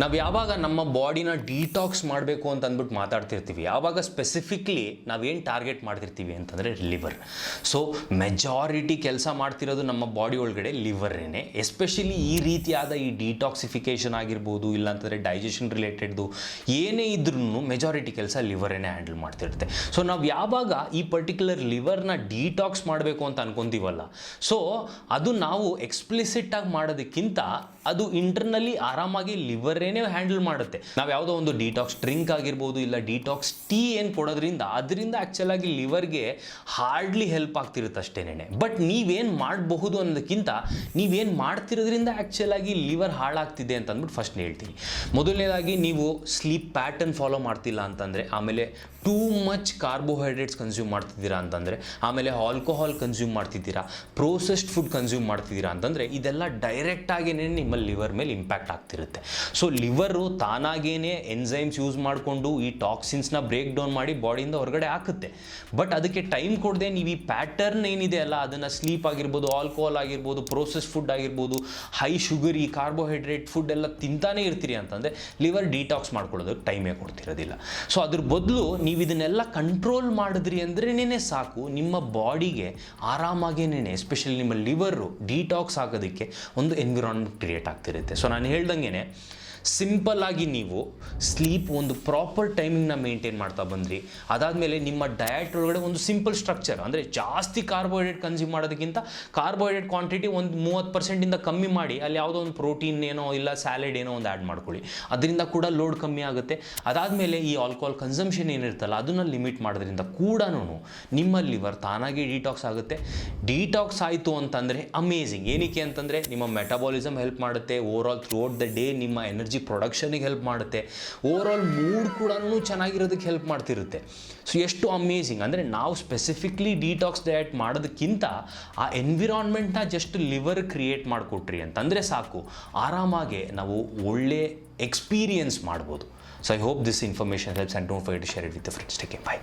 ನಾವು ಯಾವಾಗ ನಮ್ಮ ಬಾಡಿನ ಡಿಟಾಕ್ಸ್ ಮಾಡಬೇಕು ಅಂತ ಅಂದ್ಬಿಟ್ಟು ಮಾತಾಡ್ತಿರ್ತೀವಿ, ಯಾವಾಗ ಸ್ಪೆಸಿಫಿಕ್ಲಿ ನಾವೇನು ಟಾರ್ಗೆಟ್ ಮಾಡ್ತಿರ್ತೀವಿ ಅಂತಂದರೆ ಲಿವರ್. ಸೊ ಮೆಜಾರಿಟಿ ಕೆಲಸ ಮಾಡ್ತಿರೋದು ನಮ್ಮ ಬಾಡಿ ಒಳಗಡೆ ಲಿವರ್ರೇನೆ. ಎಸ್ಪೆಷಲಿ ಈ ರೀತಿಯಾದ ಈ ಡಿಟಾಕ್ಸಿಫಿಕೇಷನ್ ಆಗಿರ್ಬೋದು, ಇಲ್ಲಾಂತಂದರೆ ಡೈಜೆಷನ್ ರಿಲೇಟೆಡ್ದು ಏನೇ ಇದ್ರೂ ಮೆಜಾರಿಟಿ ಕೆಲಸ ಲಿವರೇನೆ ಹ್ಯಾಂಡಲ್ ಮಾಡ್ತಿರುತ್ತೆ. ಸೊ ನಾವು ಯಾವಾಗ ಈ ಪರ್ಟಿಕ್ಯುಲರ್ ಲಿವರ್ನ ಡಿಟಾಕ್ಸ್ ಮಾಡಬೇಕು ಅಂತ ಅನ್ಕೊಂತೀವಲ್ಲ, ಸೊ ಅದು ನಾವು ಎಕ್ಸ್ಪ್ಲಿಸಿಟ್ಟಾಗಿ ಮಾಡೋದಕ್ಕಿಂತ ಅದು ಇಂಟರ್ನಲ್ಲಿ ಆರಾಮಾಗಿ ಲಿವರೇನೆ ಹ್ಯಾಂಡಲ್ ಮಾಡುತ್ತೆ. ನಾವು ಯಾವುದೋ ಒಂದು ಡಿಟಾಕ್ಸ್ ಡ್ರಿಂಕ್ ಆಗಿರ್ಬೋದು, ಇಲ್ಲ ಡಿಟಾಕ್ಸ್ ಟೀ ಏನು ಕೊಡೋದ್ರಿಂದ ಅದರಿಂದ ಆ್ಯಕ್ಚುಲಾಗಿ ಲಿವರ್ಗೆ ಹಾರ್ಡ್ಲಿ ಹೆಲ್ಪ್ ಆಗ್ತಿರುತ್ತೆ ಅಷ್ಟೇನೆ. ಬಟ್ ನೀವೇನು ಮಾಡಬಹುದು ಅನ್ನೋದಕ್ಕಿಂತ ನೀವೇನು ಮಾಡ್ತಿರೋದ್ರಿಂದ ಆ್ಯಕ್ಚುಲಾಗಿ ಲಿವರ್ ಹಾಳಾಗ್ತಿದೆ ಅಂತ ಅಂದ್ಬಿಟ್ಟು ಫಸ್ಟ್ ಹೇಳ್ತೀನಿ. ಮೊದಲನೇದಾಗಿ ನೀವು ಸ್ಲೀಪ್ ಪ್ಯಾಟರ್ನ್ ಫಾಲೋ ಮಾಡ್ತಿಲ್ಲ ಅಂತಂದರೆ, ಆಮೇಲೆ ಟೂ ಮಚ್ ಕಾರ್ಬೋಹೈಡ್ರೇಟ್ಸ್ ಕನ್ಸ್ಯೂಮ್ ಮಾಡ್ತಿದ್ದೀರಾ ಅಂತಂದರೆ, ಆಮೇಲೆ ಆಲ್ಕೋಹಾಲ್ ಕನ್ಸ್ಯೂಮ್ ಮಾಡ್ತಿದ್ದೀರಾ, ಪ್ರೋಸೆಸ್ಡ್ ಫುಡ್ ಕನ್ಸ್ಯೂಮ್ ಮಾಡ್ತಿದ್ದೀರಾ ಅಂತಂದರೆ, ಇದೆಲ್ಲ ಡೈರೆಕ್ಟಾಗೇನೆ ನಿಮ್ಮ ಲಿವರ್ ಮೇಲೆ ಇಂಪ್ಯಾಕ್ಟ್ ಆಗ್ತಿರುತ್ತೆ. ಸೊ ಲಿವರು ತಾನಾಗೇನೆ ಎನ್ಸೈಮ್ಸ್ ಯೂಸ್ ಮಾಡಿಕೊಂಡು ಈ ಟಾಕ್ಸಿನ್ಸ್ನ ಬ್ರೇಕ್ ಡೌನ್ ಮಾಡಿ ಬಾಡಿಯಿಂದ ಹೊರಗಡೆ ಹಾಕುತ್ತೆ. ಬಟ್ ಅದಕ್ಕೆ ಟೈಮ್ ಕೊಡದೆ ನೀವು ಈ ಪ್ಯಾಟರ್ನ್ ಏನಿದೆ ಅಲ್ಲ, ಅದನ್ನು ಸ್ಲೀಪ್ ಆಗಿರ್ಬೋದು, ಆಲ್ಕೋಹಾಲ್ ಆಗಿರ್ಬೋದು, ಪ್ರೋಸೆಸ್ ಫುಡ್ ಆಗಿರ್ಬೋದು, ಹೈ ಶುಗರ್ ಈ ಕಾರ್ಬೋಹೈಡ್ರೇಟ್ ಫುಡ್ ಎಲ್ಲ ತಿಂತಾನೇ ಇರ್ತೀರಿ ಅಂತಂದರೆ ಲಿವರ್ ಡಿಟಾಕ್ಸ್ ಮಾಡ್ಕೊಳ್ಳೋದಕ್ಕೆ ಟೈಮೇ ಕೊಡ್ತಿರೋದಿಲ್ಲ. ಸೊ ಅದ್ರ ಬದಲು ನೀವು ಇದನ್ನೆಲ್ಲ ಕಂಟ್ರೋಲ್ ಮಾಡಿದ್ರಿ ಅಂದ್ರೇನೆ ಸಾಕು, ನಿಮ್ಮ ಬಾಡಿಗೆ ಆರಾಮಾಗೇನೆ ಎಸ್ಪೆಷಲಿ ನಿಮ್ಮ ಲಿವರು ಡಿಟಾಕ್ಸ್ ಆಗೋದಕ್ಕೆ ಒಂದು ಎನ್ವಿರಾನ್ಮೆಂಟ್ ಕ್ರಿಯೇಟ್ ಆಗ್ತಿರುತ್ತೆ. ಸೊ ನಾನು ಹೇಳ್ದಂಗೆ ಸಿಂಪಲ್ ಆಗಿ ನೀವು ಸ್ಲೀಪ್ ಒಂದು ಪ್ರಾಪರ್ ಟೈಮಿಂಗ್ನ ಮೇಂಟೈನ್ ಮಾಡ್ತಾ ಬಂದ್ರಿ, ಅದಾದಮೇಲೆ ನಿಮ್ಮ ಡಯಟ್ ಒಳಗಡೆ ಒಂದು ಸಿಂಪಲ್ ಸ್ಟ್ರಕ್ಚರ್, ಅಂದರೆ ಜಾಸ್ತಿ ಕಾರ್ಬೋಹೈಡ್ರೇಟ್ ಕನ್ಸ್ಯೂಮ್ ಮಾಡೋದಕ್ಕಿಂತ ಕಾರ್ಬೋಹೈಡ್ರೇಟ್ ಕ್ವಾಂಟಿಟಿ ಒಂದು 30% ಕಮ್ಮಿ ಮಾಡಿ, ಅಲ್ಲಿ ಯಾವುದೋ ಒಂದು ಪ್ರೋಟೀನ್ ಏನೋ ಇಲ್ಲ ಸ್ಯಾಲೆಡ್ ಏನೋ ಒಂದು ಆ್ಯಡ್ ಮಾಡ್ಕೊಳ್ಳಿ, ಅದರಿಂದ ಕೂಡ ಲೋಡ್ ಕಮ್ಮಿ ಆಗುತ್ತೆ. ಅದಾದಮೇಲೆ ಈ ಆಲ್ಕೋಹಾಲ್ ಕನ್ಸಂಪ್ಷನ್ ಏನಿರುತ್ತಲ್ಲ ಅದನ್ನು ಲಿಮಿಟ್ ಮಾಡೋದ್ರಿಂದ ಕೂಡ ನಿಮ್ಮ ಲಿವರ್ ತಾನಾಗಿ ಡಿಟಾಕ್ಸ್ ಆಗುತ್ತೆ. ಡಿಟಾಕ್ಸ್ ಆಯಿತು ಅಂತಂದರೆ ಅಮೇಝಿಂಗ್. ಏನಕ್ಕೆ ಅಂತಂದರೆ ನಿಮ್ಮ ಮೆಟಬಾಲಿಸಮ್ ಹೆಲ್ಪ್ ಮಾಡುತ್ತೆ, overall throughout the day ನಿಮ್ಮ ಎನರ್ಜಿ ಪ್ರೊಡಕ್ಷನಿಗೆ ಹೆಲ್ಪ್ ಮಾಡುತ್ತೆ, ಓವರ್ ಆಲ್ ಮೂಡ್ ಕೂಡ ಚೆನ್ನಾಗಿರೋದಕ್ಕೆ ಹೆಲ್ಪ್ ಮಾಡ್ತಿರುತ್ತೆ. ಸೊ ಎಷ್ಟು ಅಮೇಝಿಂಗ್ ಅಂದರೆ, ನಾವು ಸ್ಪೆಸಿಫಿಕ್ಲಿ ಡಿಟಾಕ್ಸ್ ಡಯಟ್ ಮಾಡೋದಕ್ಕಿಂತ ಆ ಎನ್ವಿರಾನ್ಮೆಂಟ್ನ ಜಸ್ಟ್ ಲಿವರ್ ಕ್ರಿಯೇಟ್ ಮಾಡಿಕೊಟ್ರಿ ಅಂತಂದರೆ ಸಾಕು, ಆರಾಮಾಗೆ ನಾವು ಒಳ್ಳೆ ಎಕ್ಸ್ಪೀರಿಯನ್ಸ್ ಮಾಡ್ಬೋದು. So I hope this information helps and don't forget to share it with the friends. Take care, by.